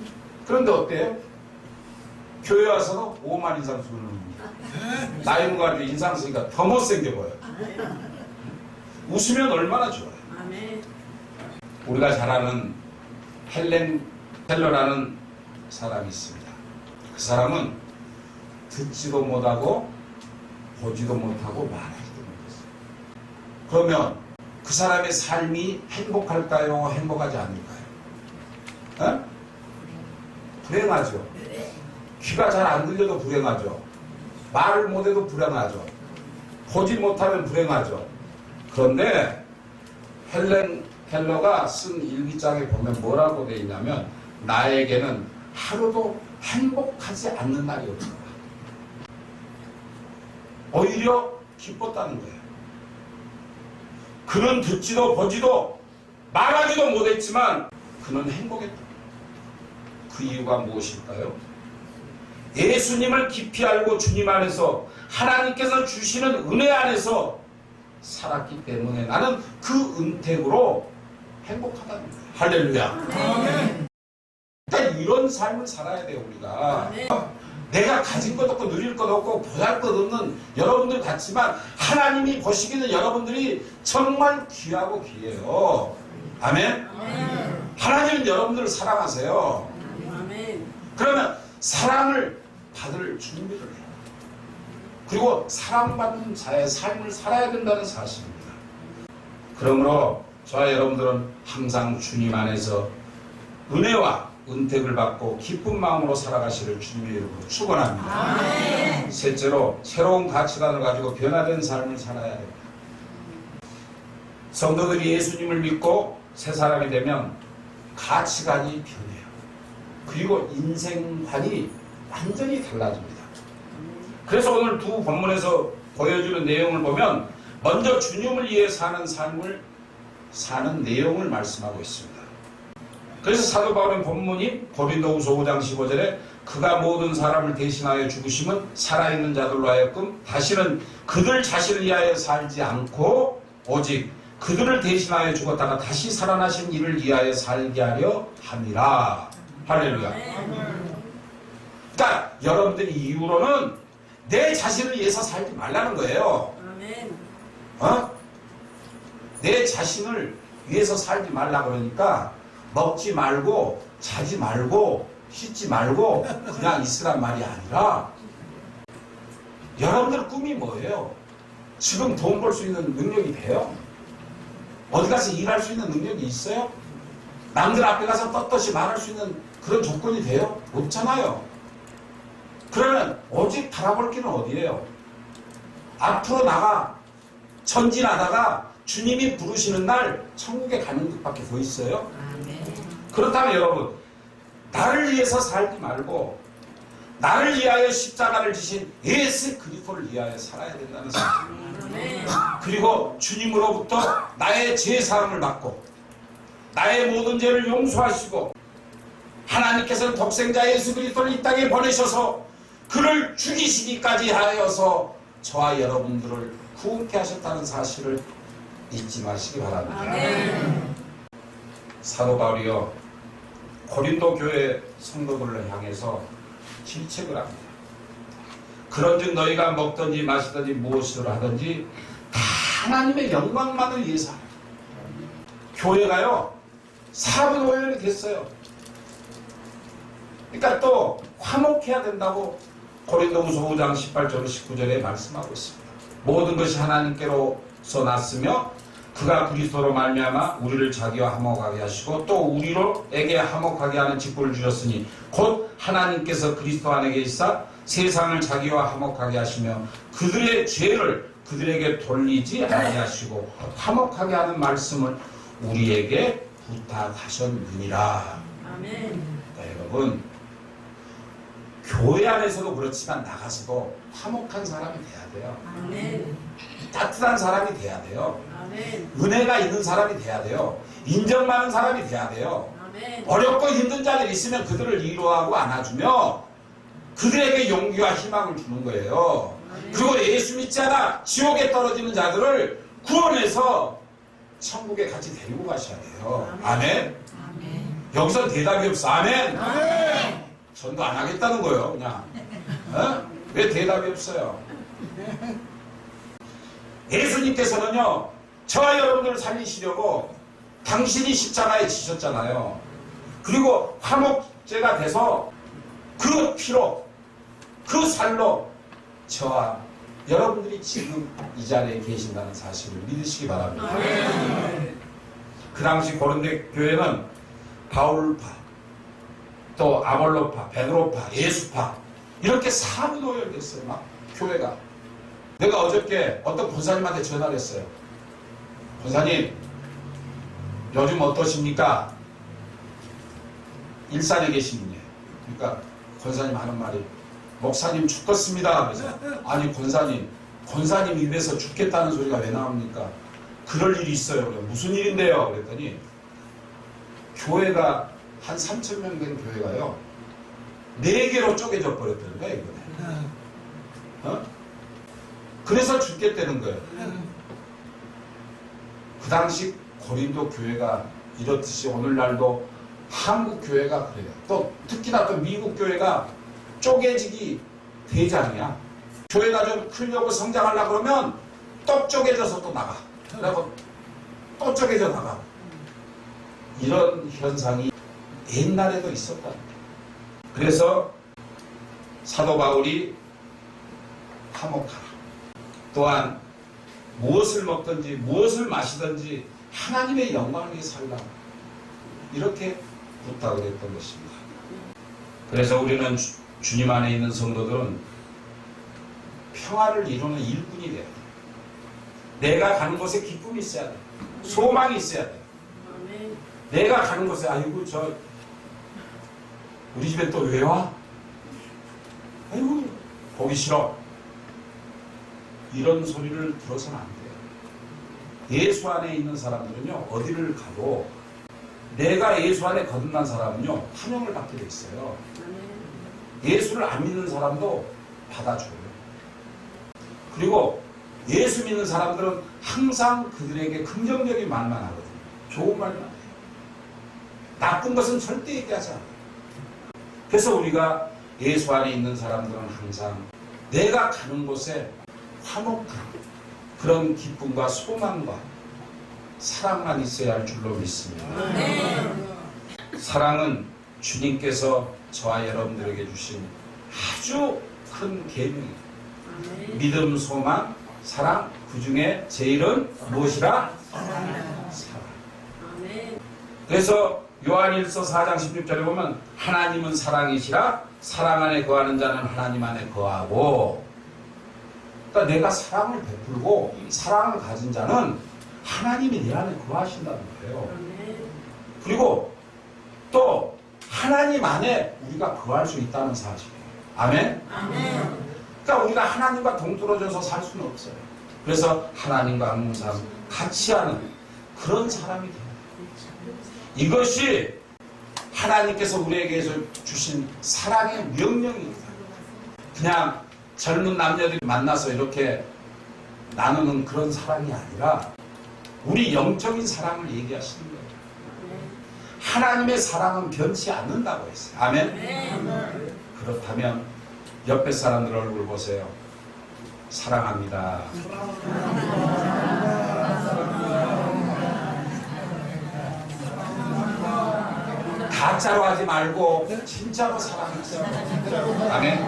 그런데 어때요? 교회 와서는 5만 인상 쓰는 나이 먹어가지고 인상 쓰니까 더 못생겨 보여요. 웃으면 얼마나 좋아요. 아멘. 우리가 잘 아는 헬렌 켈러라는 사람이 있습니다. 그 사람은 듣지도 못하고 보지도 못하고 말하지도 못했어요. 그러면 그 사람의 삶이 행복할까요? 행복하지 않을까요? 어? 불행하죠. 귀가 잘 안 들려도 불행하죠. 말을 못해도 불행하죠. 보지 못하면 불행하죠. 그런데 헬렌 켈러가 쓴 일기장에 보면 뭐라고 되어 있냐면 나에게는 하루도 행복하지 않는 날이 없다. 오히려 기뻤다는 거예요. 그는 듣지도 보지도 말하지도 못했지만 그는 행복했다. 그 이유가 무엇일까요? 예수님을 깊이 알고 주님 안에서 하나님께서 주시는 은혜 안에서 살았기 때문에 나는 그 은택으로 행복하다는 거예요. 할렐루야. 그러니까 이런 삶을 살아야 돼요, 우리가. 내가 가진 것 없고 누릴 것 없고 보잘 것 없는 여러분들 같지만 하나님이 보시기는 여러분들이 정말 귀하고 귀해요. 아멘? 하나님은 여러분들을 사랑하세요. 그러면 사랑을 받을 준비를 해요. 그리고 사랑받는 자의 삶을 살아야 된다는 사실입니다. 그러므로 저와 여러분들은 항상 주님 안에서 은혜와 은택을 받고 기쁜 마음으로 살아가시를 주님의 이름으로 축원합니다. 셋째로 새로운 가치관을 가지고 변화된 삶을 살아야 됩니다. 성도들이 예수님을 믿고 새 사람이 되면 가치관이 변해요. 그리고 인생관이 완전히 달라집니다. 그래서 오늘 두 본문에서 보여주는 내용을 보면 먼저 주님을 위해 사는 삶을 사는 내용을 말씀하고 있습니다. 그래서 사도 바울의 본문이 고린도후서 5장 15절에 그가 모든 사람을 대신하여 죽으심은 살아있는 자들로 하여금 다시는 그들 자신을 위하여 살지 않고 오직 그들을 대신하여 죽었다가 다시 살아나신 이를 위하여 살게 하려 함이라. 할렐루야. 그러니까 여러분들이 이후로는 내 자신을 위해서 살지 말라는 거예요. 내 자신을 위해서 살지 말라 그러니까 먹지 말고 자지 말고 씻지 말고 그냥 있으란 말이 아니라 여러분들 꿈이 뭐예요? 지금 돈 벌 수 있는 능력이 돼요? 어디 가서 일할 수 있는 능력이 있어요? 남들 앞에 가서 떳떳이 말할 수 있는 그런 조건이 돼요? 없잖아요. 그러면 오직 바라볼 길은 어디예요? 앞으로 나가 전진하다가 주님이 부르시는 날 천국에 가는 것밖에 더 있어요? 그렇다면 여러분 나를 위해서 살지 말고 나를 위하여 십자가를 지신 예수 그리스도를 위하여 살아야 된다는 사실입니다. 그리고 주님으로부터 나의 죄사함을 받고 나의 모든 죄를 용서하시고 하나님께서는 독생자 예수 그리스도를 이 땅에 보내셔서 그를 죽이시기까지 하여서 저와 여러분들을 구원케 하셨다는 사실을 잊지 마시기 바랍니다. 사도 바울이요 고린도 교회 성도들을 향해서 질책을 합니다. 그런즉 너희가 먹든지 마시든지 무엇을 하든지 다 하나님의 영광만을 위해서 하라. 교회가요 사분오열이 됐어요. 그러니까 또 화목해야 된다고 고린도후서 5장 18절 19절에 말씀하고 있습니다. 모든 것이 하나님께로서 났으며 그가 그리스도로 말미암아 우리를 자기와 화목하게 하시고 또 우리로에게 화목하게 하는 직분을 주셨으니 곧 하나님께서 그리스도 안에 계시사 세상을 자기와 화목하게 하시며 그들의 죄를 그들에게 돌리지 아니하시고 화목하게 하는 말씀을 우리에게 부탁하셨느니라. 그러니까 여러분 교회 안에서도 그렇지만 나가서도 화목한 사람이 돼야 돼요. 따뜻한 사람이 돼야 돼요. 은혜가 있는 사람이 돼야 돼요. 인정 많은 사람이 돼야 돼요. 어렵고 힘든 자들이 있으면 그들을 위로하고 안아주며 그들에게 용기와 희망을 주는 거예요. 그리고 예수 믿지 않아 지옥에 떨어지는 자들을 구원해서 천국에 같이 데리고 가셔야 돼요. 아멘. 여기서 대답이 없어. 아멘. 전도 안 하겠다는 거예요. 그냥 왜 대답이 없어요? 예수님께서는요 저와 여러분들을 살리시려고 당신이 십자가에 지셨잖아요. 그리고 화목제가 돼서 그 피로, 그 살로 저와 여러분들이 지금 이 자리에 계신다는 사실을 믿으시기 바랍니다. 그 당시 고린도 교회는 바울파, 또 아볼로파, 베드로파, 예수파 이렇게 사무노열됐어요. 막 교회가. 내가 어저께 어떤 권사님한테 전화를 했어요. 권사님, 요즘 어떠십니까? 일산에 계시는데. 그러니까 권사님 하는 말이 목사님 죽겠습니다. 그래서 아니 권사님 입에서 죽겠다는 소리가 왜 나옵니까? 그럴 일이 있어요. 그래. 무슨 일인데요? 그랬더니 교회가 한 3,000명 된 교회가요 4개로 쪼개져 버렸다는 거야 이번에. 어? 그래서 죽겠다는 거예요. 그 당시 고린도 교회가 이렇듯이 오늘날도 한국 교회가 그래요. 또 특히나 또 미국 교회가 쪼개지기 대장이야. 교회가 좀 크려고 성장하려고 그러면 또 쪼개져서 또 나가. 그리고 또 쪼개져 나가. 이런 현상이 옛날에도 있었다. 그래서 사도 바울이 화목하라. 또한 무엇을 먹든지 무엇을 마시든지 하나님의 영광을 위해 살라. 이렇게 부탁을 했던 것입니다. 그래서 우리는 주님 안에 있는 성도들은 평화를 이루는 일꾼이 돼야 돼. 내가 가는 곳에 기쁨이 있어야 돼. 소망이 있어야 돼. 내가 가는 곳에 아이고 우리 집에 또 왜 와? 아이고 보기 싫어. 이런 소리를 들어서는 안 돼요. 예수 안에 있는 사람들은요 어디를 가도 내가 예수 안에 거듭난 사람은요 환영을 받게 돼 있어요. 예수를 안 믿는 사람도 받아줘요. 그리고 예수 믿는 사람들은 항상 그들에게 긍정적인 말만 하거든요. 좋은 말만 해요. 나쁜 것은 절대 얘기하지 않아요. 그래서 우리가 예수 안에 있는 사람들은 항상 내가 가는 곳에 화목한 그런 기쁨과 소망과 사랑만 있어야 할 줄로 믿습니다. 사랑은 주님께서 저와 여러분들에게 주신 아주 큰 계명이에요. 믿음, 소망, 사랑, 그 중에 제일은 무엇이라? 사랑. 그래서 요한일서 4장 16절에 보면 하나님은 사랑이시라 사랑 안에 거하는 자는 하나님 안에 거하고, 그러니까 내가 사랑을 베풀고 사랑을 가진 자는 하나님이 내 안에 거하신다는 거예요. 그리고 또 하나님 안에 우리가 거할 수 있다는 사실이에요. 아멘? 그러니까 우리가 하나님과 동떨어져서 살 수는 없어요. 그래서 하나님과 항상 같이 하는 그런 사람이 돼요. 이것이 하나님께서 우리에게 주신 사랑의 명령입니다. 그냥 젊은 남녀들이 만나서 이렇게 나누는 그런 사랑이 아니라 우리 영적인 사랑을 얘기하시는 거예요. 하나님의 사랑은 변치 않는다고 했어요. 아멘? 그렇다면 옆에 사람들 얼굴 보세요. 사랑합니다. 가짜로 하지 말고 진짜로 사랑했어요. 아멘.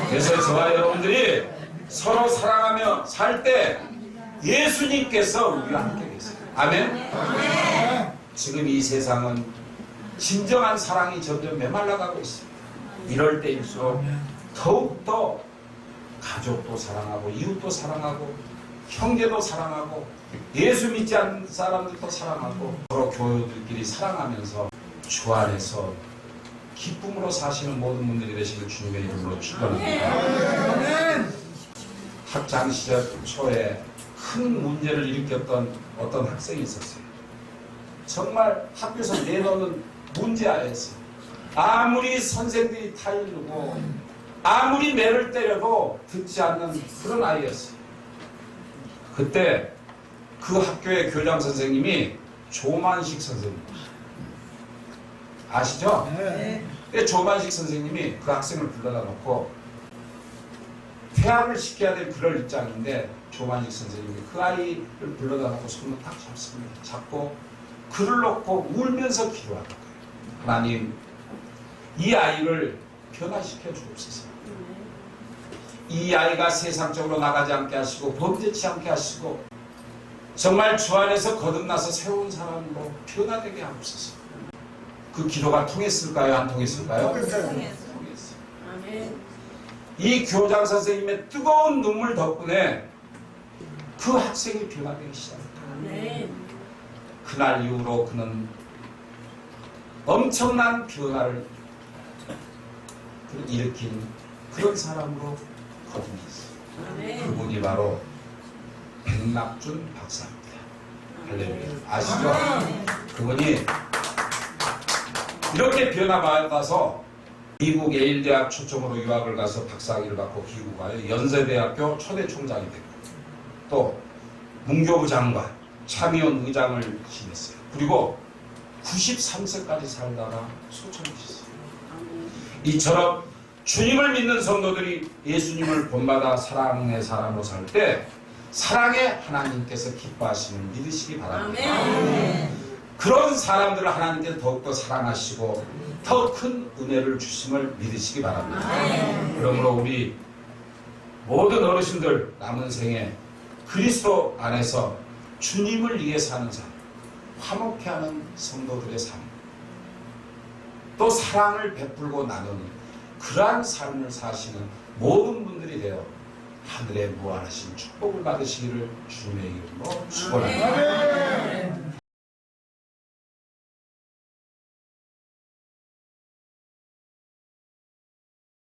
그래서 저와 여러분들이 서로 사랑하며 살 때 예수님께서 우리와 함께 계세요. 아멘. 지금 이 세상은 진정한 사랑이 점점 메말라가고 있습니다. 이럴 때일수록 더욱더 가족도 사랑하고 이웃도 사랑하고 형제도 사랑하고 예수 믿지 않는 사람들도 사랑하고 서로 교우들끼리 사랑하면서 주 안에서 기쁨으로 사시는 모든 분들이 되시길 주님의 이름으로 축원합니다. 학창 시절 초에 큰 문제를 일으켰던 어떤 학생이 있었어요. 정말 학교에서 내놓는 문제아였어요. 아무리 선생들이 타이르고 아무리 매를 때려도 듣지 않는 그런 아이였어요. 그때 그 학교의 교장 선생님이 조만식 선생님 아시죠? 네. 조만식 선생님이 그 학생을 불러다 놓고 퇴학을 시켜야 될 그럴 입장인데 조만식 선생님이 그 아이를 불러다 놓고 손을 딱 잡습니다. 잡고 글을 놓고 울면서 기도하는 거예요. 하나님, 이 아이를 변화시켜 주옵소서. 이 아이가 세상적으로 나가지 않게 하시고 범죄치 않게 하시고 정말 주 안에서 거듭나서 새로운 사람으로 변화되게 하옵소서. 그 기도가 통했을까요? 안 통했을까요? 통했어요. 아멘. 이 교장 선생님의 뜨거운 눈물 덕분에 그 학생이 변화되기 시작합니다. 아멘. 그날 이후로 그는 엄청난 변화를 일으킨 그런 사람으로 거듭났어요. 아멘. 그분이 바로 백낙준 박사입니다. 할렐루야. 아시죠? 그분이 이렇게 변화받아서 미국 예일대학 초청으로 유학을 가서 박사학위를 받고 귀국하여 연세대학교 초대 총장이 됐고 또 문교부 장관, 참의원 의장을 지냈어요. 그리고 93세까지 살다가 소천하셨어요. 이처럼 주님을 믿는 성도들이 예수님을 본받아 사랑의 사람으로 살 때 사랑의 하나님께서 기뻐하시는 믿으시기 바랍니다. 아멘. 그런 사람들을 하나님께서 더욱더 사랑하시고 더 큰 은혜를 주심을 믿으시기 바랍니다. 그러므로 우리 모든 어르신들 남은 생에 그리스도 안에서 주님을 위해 사는 삶, 화목해 하는 성도들의 삶, 또 사랑을 베풀고 나누는 그러한 삶을 사시는 모든 분들이 되어 하늘의 무한하신 축복을 받으시기를 주님의 이름으로 축원합니다.